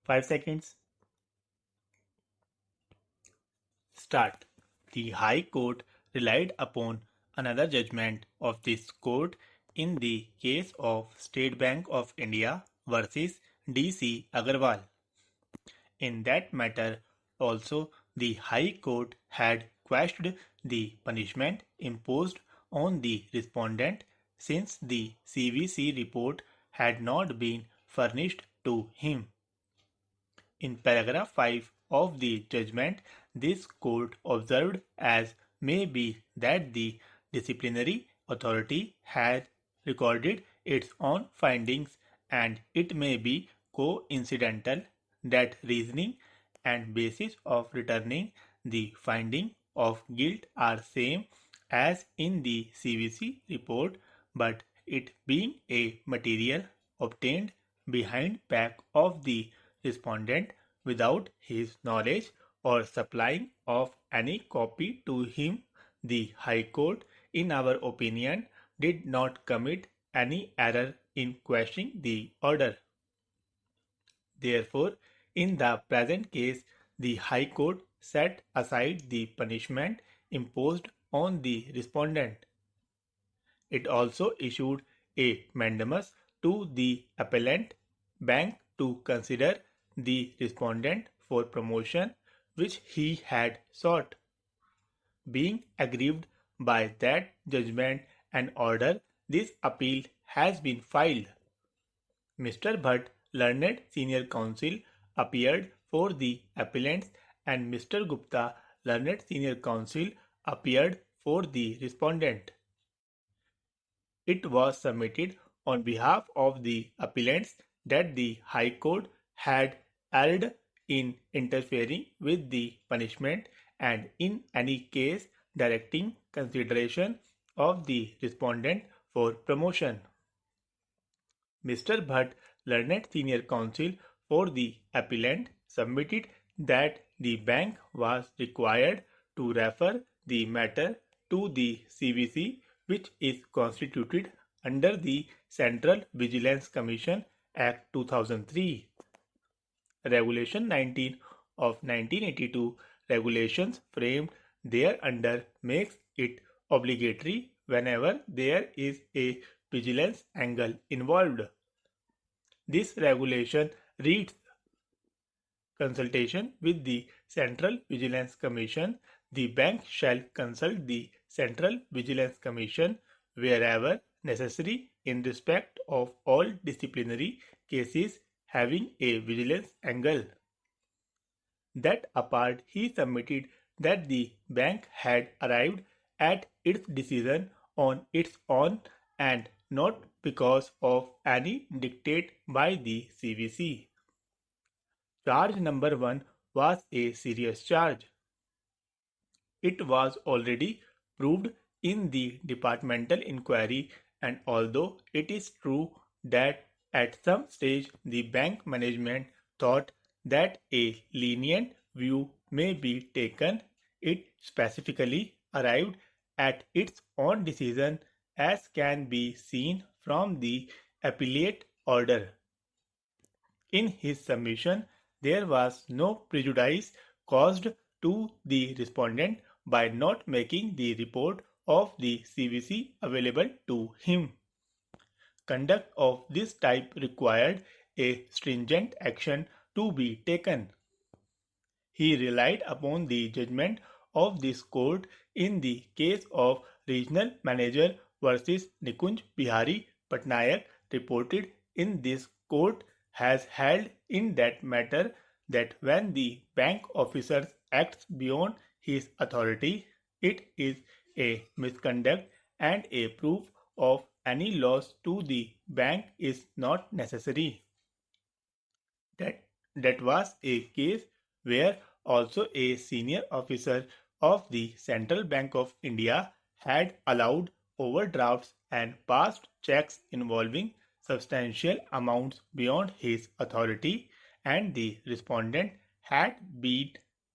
5 seconds. Start. The High Court relied upon another judgment of this court in the case of State Bank of India versus D.C. Agarwal. In that matter also the High Court had questioned the punishment imposed on the respondent since the CVC report had not been furnished to him. In paragraph 5 of the judgment, this court observed as may be that the disciplinary authority had recorded its own findings and it may be coincidental that reasoning and basis of returning the finding of guilt are same as in the CVC report, but it being a material obtained behind back of the respondent without his knowledge or supplying of any copy to him, the High Court, in our opinion, did not commit any error in questioning the order. Therefore, in the present case, the High Court set aside the punishment imposed on the respondent. It also issued a mandamus to the appellant bank to consider the respondent for promotion which he had sought. Being aggrieved by that judgment and order, this appeal has been filed. Mr. Bhatt, learned senior counsel, appeared for the appellants and Mr. Gupta, learned senior counsel, appeared for the respondent. It was submitted on behalf of the appellants that the High Court had erred in interfering with the punishment and in any case directing consideration of the respondent for promotion. Mr. Bhatt, learned senior counsel for the appellant, submitted that the bank was required to refer the matter to the CVC, which is constituted under the Central Vigilance Commission Act 2003. Regulation 19 of 1982 regulations framed thereunder makes it obligatory whenever there is a vigilance angle involved. This regulation reads, consultation with the Central Vigilance Commission. The bank shall consult the Central Vigilance Commission wherever necessary in respect of all disciplinary cases having a vigilance angle. That apart, he submitted that the bank had arrived at its decision on its own and not because of any dictate by the CVC. Charge number 1 was a serious charge. It was already proved in the departmental inquiry, and although it is true that at some stage the bank management thought that a lenient view may be taken, it specifically arrived at its own decision as can be seen from the appellate order. In his submission, there was no prejudice caused to the respondent by not making the report of the CVC available to him. Conduct of this type required a stringent action to be taken. He relied upon the judgment of this court in the case of Regional Manager versus Nikunj Bihari Patnaik, reported in this court has held in that matter that when the bank officer acts beyond his authority, it is a misconduct and a proof of any loss to the bank is not necessary. That was a case where also a senior officer of the Central Bank of India had allowed overdrafts and passed checks involving substantial amounts beyond his authority, and the respondent had been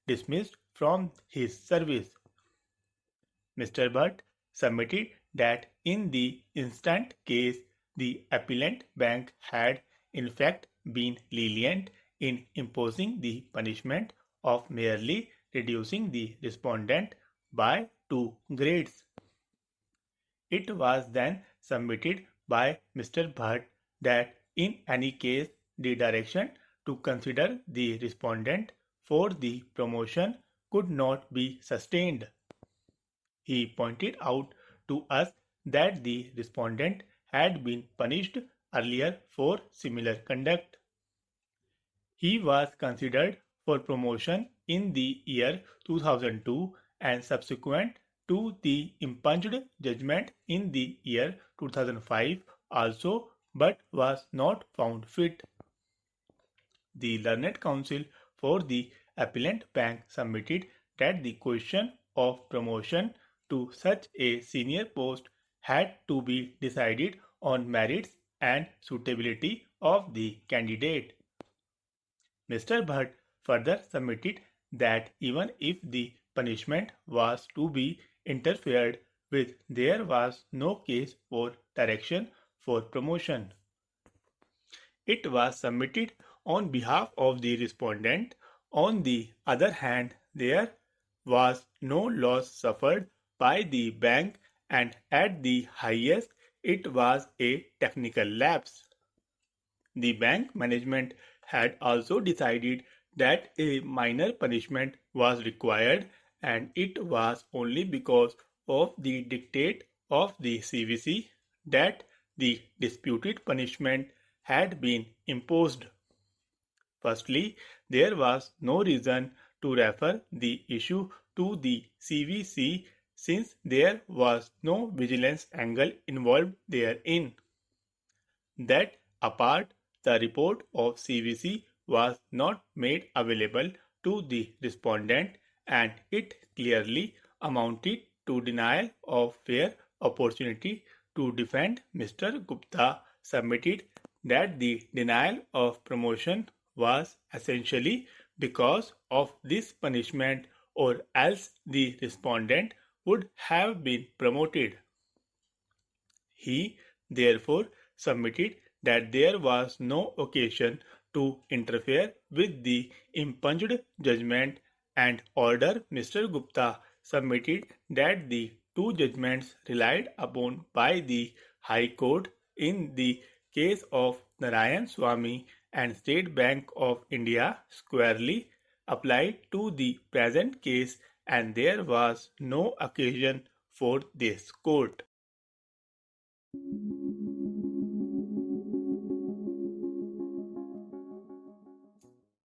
dismissed from his service. Mr. Bhatt submitted that in the instant case the appellant bank had in fact been lenient in imposing the punishment of merely reducing the respondent by 2 grades. It was then submitted by Mr. Bhatt that in any case the direction to consider the respondent for the promotion could not be sustained. He pointed out to us that the respondent had been punished earlier for similar conduct. He was considered for promotion in the year 2002 and subsequent to the impunged judgment in the year 2005 also, but was not found fit. The Learned Counsel for the Appellant Bank submitted that the question of promotion to such a senior post had to be decided on merits and suitability of the candidate. Mr. Bhatt further submitted that even if the punishment was to be interfered with, there was no case for direction for promotion. It was submitted on behalf of the respondent. On the other hand, there was no loss suffered by the bank, and at the highest it was a technical lapse. The bank management had also decided that a minor punishment was required, and it was only because of the dictate of the CVC that the disputed punishment had been imposed. Firstly, there was no reason to refer the issue to the CVC since there was no vigilance angle involved therein. That apart, the report of CVC was not made available to the respondent, and it clearly amounted to denial of fair opportunity to defend. Mr. Gupta submitted that the denial of promotion was essentially because of this punishment, or else the respondent would have been promoted. He therefore submitted that there was no occasion to interfere with the impunged judgment, and order. Mr. Gupta submitted that the two judgments relied upon by the High Court in the case of Narayan Swamy and State Bank of India squarely applied to the present case, and there was no occasion for this court.